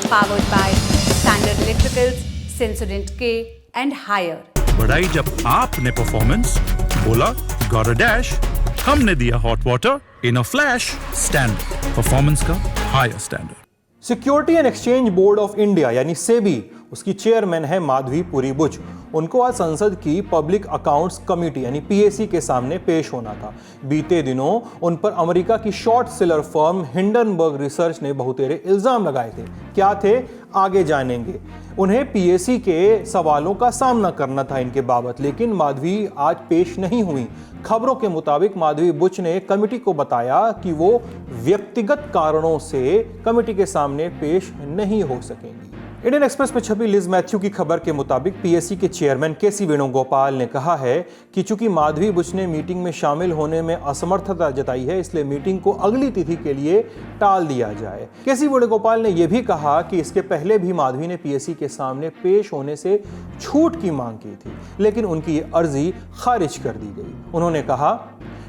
powered by Standard Electricals, Sensodent K and Higher. बढ़ाई जब आपने परफॉर्मेंस बोला गॉट अ डैश, हमने दिया hot water in a flash. Standard performance का higher standard. Security and exchange board of India यानी सेबी, उसकी चेयरमैन है माधवी पुरी बुच। उनको आज संसद की पब्लिक अकाउंट्स कमेटी यानी पीएसी के सामने पेश होना था। बीते दिनों उन पर अमेरिका की short seller firm Hindenburg research ने बहुतेरे इल्जाम लगाए थे। क्या थे, आगे जानेंगे। उन्हें पीएसी के सवालों का सामना करना था इनके बाबत, लेकिन माधवी आज पेश नहीं हुई। खबरों के मुताबिक माधवी बुच ने कमेटी को बताया कि वो व्यक्तिगत कारणों से कमेटी के सामने पेश नहीं हो सकेंगी। इंडियन एक्सप्रेस में छपी लिज मैथ्यू की खबर के मुताबिक पीएससी के चेयरमैन केसी वेणुगोपाल ने कहा है कि चूंकि माधवी बुच ने मीटिंग में शामिल होने में असमर्थता जताई है, इसलिए मीटिंग को अगली तिथि के लिए टाल दिया जाए। केसी वेणुगोपाल ने यह भी कहा कि इसके पहले भी माधवी ने पीएससी के सामने पेश होने से छूट की मांग की थी, लेकिन उनकी अर्जी खारिज कर दी गई। उन्होंने कहा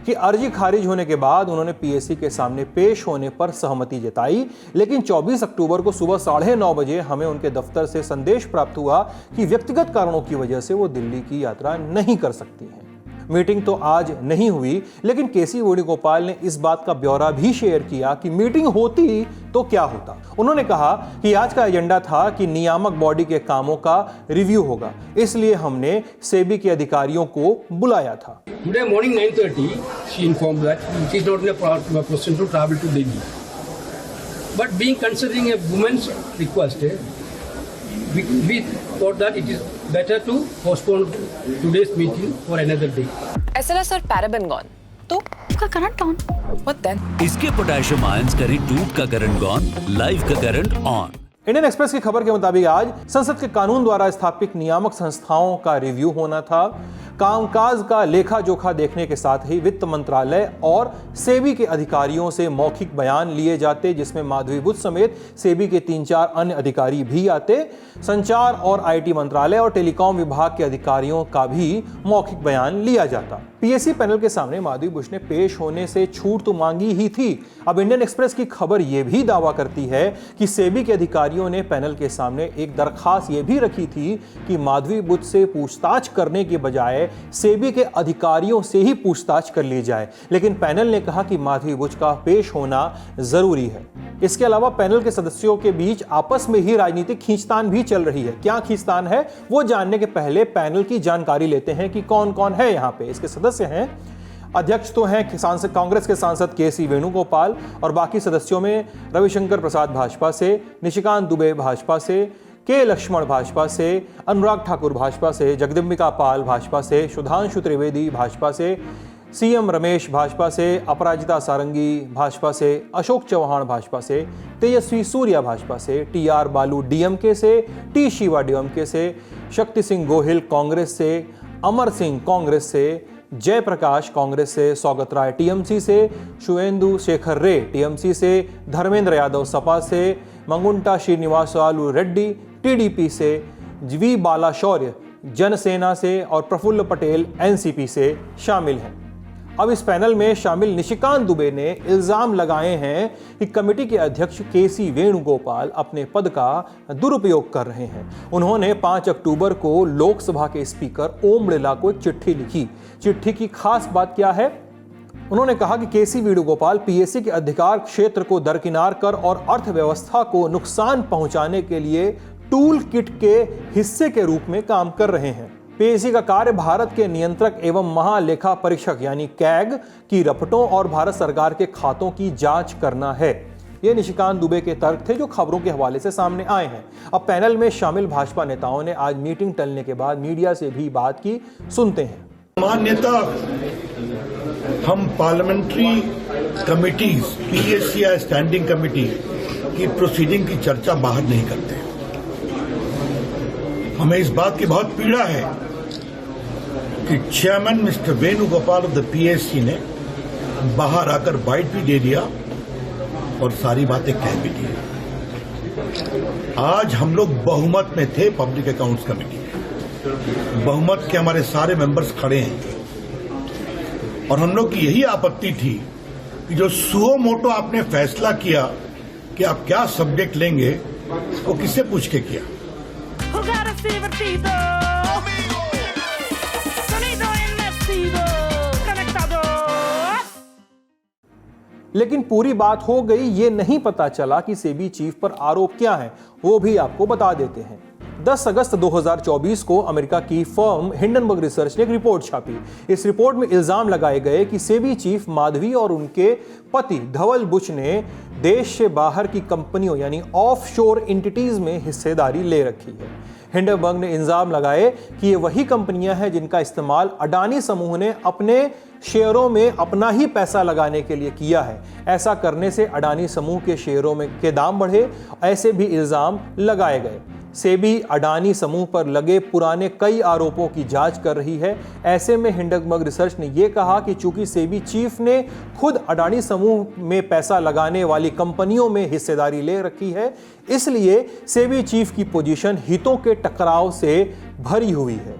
कि अर्जी खारिज होने के बाद उन्होंने पीएससी के सामने पेश होने पर सहमति जताई, लेकिन 24 अक्टूबर को सुबह 9:30 बजे हमें उनके दफ्तर से संदेश प्राप्त हुआ कि व्यक्तिगत कारणों की वजह से वो दिल्ली की यात्रा नहीं कर सकती हैं। मीटिंग तो आज नहीं हुई, लेकिन केसी वेणुगोपाल ने इस बात का ब्यौरा भी शेयर किया कि मीटिंग होती तो क्या होता। उन्होंने कहा कि आज का एजेंडा था कि नियामक बॉडी के कामों का रिव्यू होगा, इसलिए हमने सेबी के अधिकारियों को बुलाया था। Today morning 9:30, she informed that she is not in a position to travel to Delhi. But being considering a woman's request, we thought that it is better to postpone today's meeting for another day. SLS और paraben gone, तो उसका current on. What then? इसके potassium ions का टूट का current gone, live का current on. Indian express की खबर के मुताबिक आज संसद के कानून द्वारा स्थापित नियामक संस्थाओं का रिव्यू होना था। कामकाज का लेखा जोखा देखने के साथ ही वित्त मंत्रालय और सेबी के अधिकारियों से मौखिक बयान लिए जाते, जिसमें माधवी बुच समेत सेबी के 3-4 अन्य अधिकारी भी आते। संचार और आईटी मंत्रालय और टेलीकॉम विभाग के अधिकारियों का भी मौखिक बयान लिया जाता। पीएससी पैनल के सामने माधवी बुच ने पेश होने से छूट तो मांगी ही थी। अब इंडियन एक्सप्रेस की खबर यह भी दावा करती है कि सेबी के अधिकारियों ने पैनल के सामने एक दरखास्त यह भी रखी थी कि माधवी बुच से पूछताछ करने के बजाय सेबी के अधिकारियों से ही पूछताछ कर ली जाए, लेकिन पैनल ने कहा कि माधवी बुच का पेश होना जरूरी है। इसके अलावा पैनल के सदस्यों के बीच आपस में ही राजनीतिक खींचतान भी चल रही है। क्या खींचतान है वो जानने के पहले पैनल की जानकारी लेते हैं कि कौन कौन है यहाँ पे। इसके सदस्य हैं, अध्यक्ष तो हैं सांसद कांग्रेस के सांसद केसी वेणुगोपाल, और बाकी सदस्यों में रविशंकर प्रसाद भाजपा से, निशिकांत दुबे भाजपा से, के लक्ष्मण भाजपा से, अनुराग ठाकुर भाजपा से, जगदम्बिका पाल भाजपा से, सुधांशु त्रिवेदी भाजपा से, सीएम रमेश भाजपा से, अपराजिता सारंगी भाजपा से, अशोक चौहान भाजपा से, तेजस्वी सूर्या भाजपा से, टीआर बालू डीएमके से, टी शिवा डीएमके से, शक्ति सिंह गोहिल कांग्रेस से, अमर सिंह कांग्रेस से, जयप्रकाश कांग्रेस से, सौगत राय टीएमसी से, शुवेंदु शेखर रे टीएमसी से, धर्मेंद्र यादव सपा से, मंगुंटा श्रीनिवासलू रेड्डी टीडीपी से, वी बाला शौर्य जनसेना से और प्रफुल्ल पटेल एनसीपी से शामिल हैं। अब इस पैनल में शामिल निशिकांत दुबे ने इल्जाम लगाए हैं कि कमेटी के अध्यक्ष केसी वेणुगोपाल अपने पद का दुरुपयोग कर रहे हैं। उन्होंने 5 अक्टूबर को लोकसभा के स्पीकर ओम बिरला को एक चिट्ठी लिखी। चिट्ठी की खास बात क्या है? उन्होंने कहा कि केसी वेणुगोपाल पीएससी के अधिकार क्षेत्र को दरकिनार कर और अर्थव्यवस्था को नुकसान पहुंचाने के लिए टूल किट के हिस्से के रूप में काम कर रहे हैं। पीएससी का कार्य भारत के नियंत्रक एवं महालेखा परीक्षक यानी कैग की रपटों और भारत सरकार के खातों की जांच करना है। ये निशिकांत दुबे के तर्क थे जो खबरों के हवाले से सामने आए हैं। अब पैनल में शामिल भाजपा नेताओं ने आज मीटिंग टलने के बाद मीडिया से भी बात की, सुनते हैं। मान्यता हम पार्लियामेंट्री कमिटीज, पीएससी या स्टैंडिंग कमेटी की प्रोसीडिंग की चर्चा बाहर नहीं करते। हमें इस बात की बहुत पीड़ा है कि chairman mister Venugopal of the PSC ने बाहर आकर बाइट भी दे दिया और सारी बातें कह भी दी। आज हम लोग बहुमत में थे पब्लिक अकाउंट्स कमेटी में, बहुमत के हमारे सारे मेंबर्स खड़े हैं और हम लोग की यही आपत्ति थी कि जो सुओ मोटो आपने फैसला किया कि आप क्या सब्जेक्ट लेंगे, वो किससे पूछ के किया? लेकिन पूरी बात हो गई, ये नहीं पता चला कि सेबी चीफ पर आरोप क्या है, वो भी आपको बता देते हैं। 10 अगस्त 2024 को अमेरिका की फर्म हिंडनबर्ग रिसर्च ने एक रिपोर्ट छापी। इस रिपोर्ट में इल्जाम लगाए गए कि सेबी चीफ माधवी और उनके पति धवल बुच ने देश से बाहर की कंपनियों यानी ऑफशोर एंटिटीज में हिस्सेदारी ले रखी है। हिंडनबर्ग ने इल्जाम लगाए कि ये वही कंपनियां हैं जिनका इस्तेमाल अडानी समूह ने अपने शेयरों में अपना ही पैसा लगाने के लिए किया है। ऐसा करने से अडानी समूह के शेयरों में के दाम बढ़े, ऐसे भी इल्जाम लगाए गए। सेबी अडानी समूह पर लगे पुराने कई आरोपों की जांच कर रही है। ऐसे में हिंडनबर्ग रिसर्च ने यह कहा कि चूंकि सेबी चीफ ने खुद अडानी समूह में पैसा लगाने वाली कंपनियों में हिस्सेदारी ले रखी है, इसलिए सेबी चीफ की पोजीशन हितों के टकराव से भरी हुई है।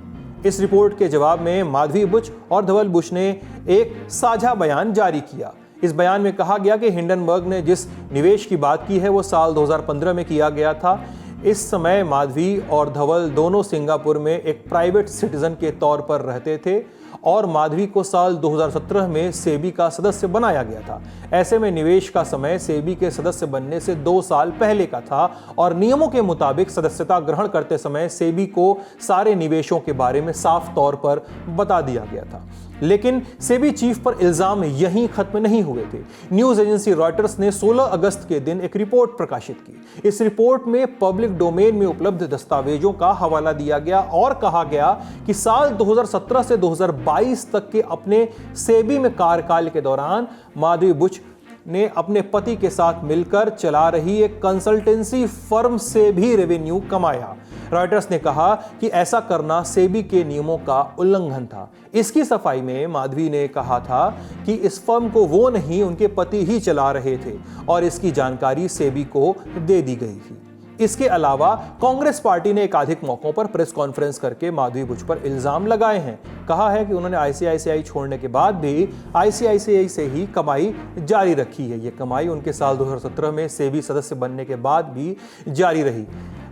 इस रिपोर्ट के जवाब में माधवी बुच और धवल बुच ने एक साझा बयान जारी किया। इस बयान में कहा गया कि हिंडनबर्ग ने जिस निवेश की बात की है वो साल 2015 में किया गया था। इस समय माधवी और धवल दोनों सिंगापुर में एक प्राइवेट सिटीजन के तौर पर रहते थे और माधवी को साल 2017 में सेबी का सदस्य बनाया गया था। ऐसे में निवेश का समय सेबी के सदस्य बनने से 2 साल पहले का था और नियमों के मुताबिक सदस्यता ग्रहण करते समय सेबी को सारे निवेशों के बारे में साफ तौर पर बता दिया गया था। लेकिन सेबी चीफ पर इल्जाम यहीं खत्म नहीं हुए थे। न्यूज एजेंसी रॉयटर्स ने 16 अगस्त के दिन एक रिपोर्ट प्रकाशित की। इस रिपोर्ट में पब्लिक डोमेन में उपलब्ध दस्तावेजों का हवाला दिया गया और कहा गया कि साल 2017 से 2022 तक के अपने सेबी में कार्यकाल के दौरान माधवी बुच ने अपने पति के साथ मिलकर चला रही एक कंसल्टेंसी फर्म से भी रेवेन्यू कमाया। रॉयटर्स ने कहा कि ऐसा करना सेबी के नियमों का उल्लंघन था। इसकी सफाई में माधवी ने कहा था कि इस फर्म को वो नहीं, उनके पति ही चला रहे थे और इसकी जानकारी सेबी को दे दी गई थी। इसके अलावा कांग्रेस पार्टी ने एकाधिक मौकों पर प्रेस कॉन्फ्रेंस करके माधवी बुच पर इल्जाम लगाए हैं। कहा है कि उन्होंने आईसीआईसीआई छोड़ने के बाद भी आईसीआईसीआई से ही कमाई जारी रखी है। ये कमाई उनके साल 2017 में सेबी सदस्य बनने के बाद भी जारी रही।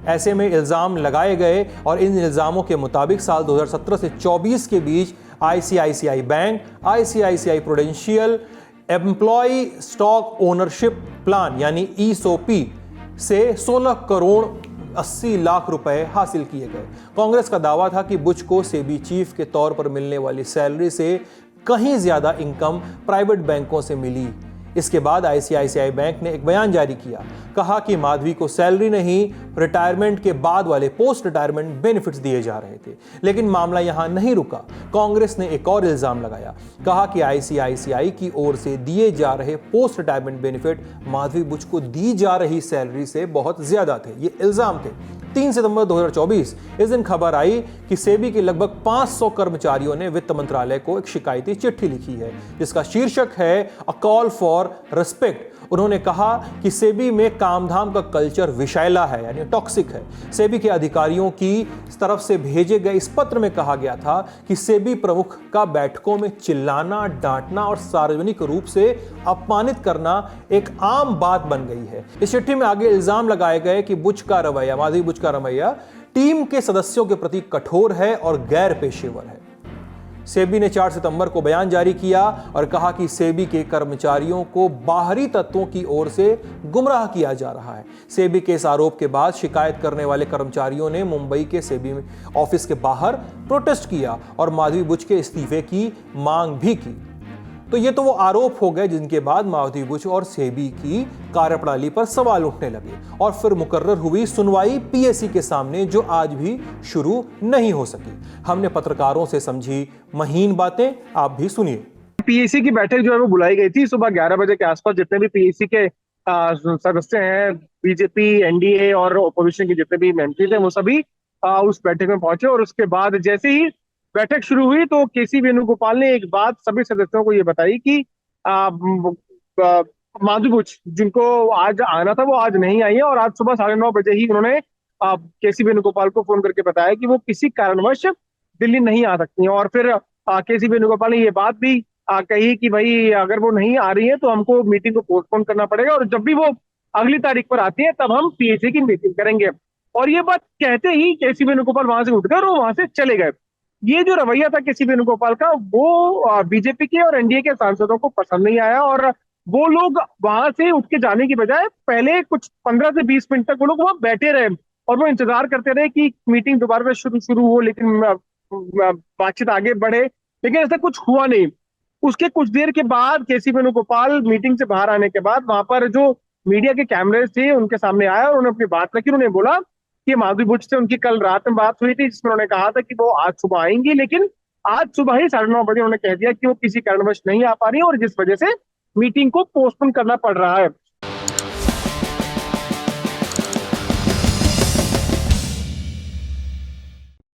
ऐसे में इल्जाम लगाए गए और इन इल्जामों के मुताबिक साल 2017 से 24 के बीच ICICI bank, ICICI Prudential employ stock ownership plan यानी ईसओपी से 16 करोड़ 80 लाख रुपए हासिल किए गए। कांग्रेस का दावा था कि बुच को सेबी चीफ के तौर पर मिलने वाली सैलरी से कहीं ज्यादा इनकम प्राइवेट बैंकों से मिली। इसके बाद आईसीआईसीआई बैंक ने एक बयान जारी किया, कहा कि माधवी को सैलरी नहीं, रिटायरमेंट के बाद वाले पोस्ट रिटायरमेंट बेनिफिट्स दिए जा रहे थे। लेकिन मामला यहां नहीं रुका। कांग्रेस ने एक और इल्जाम लगाया, कहा कि आईसीआईसीआई की ओर से दिए जा रहे post retirement benefit Madhabi Buch को दी जा रही सैलरी से बहुत ज्यादा थे। ये इल्जाम थे। 3 सितंबर 2024 इस दिन खबर आई कि सेबी के लगभग 500 कर्मचारियों ने वित्त मंत्रालय को एक शिकायती चिट्ठी लिखी है जिसका शीर्षक है अ कॉल फॉर रिस्पेक्ट। उन्होंने कहा कि सेबी में कामधाम का कल्चर विषैला है यानी टॉक्सिक है। सेबी के अधिकारियों की तरफ से भेजे गए इस पत्र में कहा गया था कि सेबी प्रमुख का बैठकों में चिल्लाना, डांटना और सार्वजनिक रूप से अपमानित करना एक आम बात बन गई है। इस चिट्ठी में आगे इल्जाम लगाए गए कि बुच का रवैया, माधवी बुच का रवैया टीम के सदस्यों के प्रति कठोर है और गैर पेशेवर है। सेबी ने 4 सितंबर को बयान जारी किया और कहा कि सेबी के कर्मचारियों को बाहरी तत्वों की ओर से गुमराह किया जा रहा है। सेबी के इस आरोप के बाद शिकायत करने वाले कर्मचारियों ने मुंबई के सेबी ऑफिस के बाहर प्रोटेस्ट किया और माधवी बुच के इस्तीफे की मांग भी की। तो ये तो वो आरोप हो गए जिनके बाद माधवी बुच और सेबी की कार्यप्रणाली पर सवाल उठने लगे और फिर मुकर्रर हुई सुनवाई पीएससी के सामने, जो आज भी शुरू नहीं हो सकी। हमने पत्रकारों से समझी महीन बातें, आप भी सुनिए। पीएससी की बैठक जो है वो बुलाई गई थी सुबह 11 बजे के आसपास। जितने भी पीएससी के सदस्य हैं, बीजेपी, एनडीए और ओपोजिशन के जितने भी मंत्री थे, वो सभी उस बैठक में पहुंचे। और उसके बाद जैसे ही बैठक शुरू हुई तो केसी वेणुगोपाल ने एक बात सभी सदस्यों को ये बताई कि माधवी बुच जिनको आज आना था वो आज नहीं आई है और आज सुबह 9:30 बजे ही उन्होंने केसी वेणुगोपाल को फोन करके बताया कि वो किसी कारणवश दिल्ली नहीं आ सकती हैं। और फिर केसी वेणुगोपाल ने ये बात भी कही कि भाई अगर वो नहीं आ रही है तो हमको मीटिंग को पोस्टपोन करना पड़ेगा और जब भी वो अगली तारीख पर आती है तब हम पीएसी की मीटिंग करेंगे। और ये बात कहते ही केसी वेणुगोपाल वहां से उठ गए और वो वहां से चले गए। ये जो रवैया था केसी वेणुगोपाल का, वो बीजेपी के और एनडीए के सांसदों को पसंद नहीं आया और वो लोग वहां से उठ के जाने की बजाय पहले कुछ 15 से 20 मिनट तक वो लोग वहां बैठे रहे और वो इंतजार करते रहे कि मीटिंग दोबारा से शुरू हो, लेकिन बातचीत आगे बढ़े, लेकिन ऐसा कुछ हुआ नहीं। उसके कुछ देर के बाद केसी वेणुगोपाल मीटिंग से बाहर आने के बाद वहां पर जो मीडिया के कैमरे थे उनके सामने आया और उन्होंने अपनी बात रखी। उन्होंने बोला कि माधवी बुच से उनकी कल रात में बात हुई थी जिसमें उन्होंने कहा था कि वो आज सुबह आएंगी, लेकिन आज सुबह ही 9:30 बजे उन्होंने कह दिया कि वो किसी कारणवश नहीं आ पा रही और जिस वजह से मीटिंग को पोस्टपोन करना पड़ रहा है।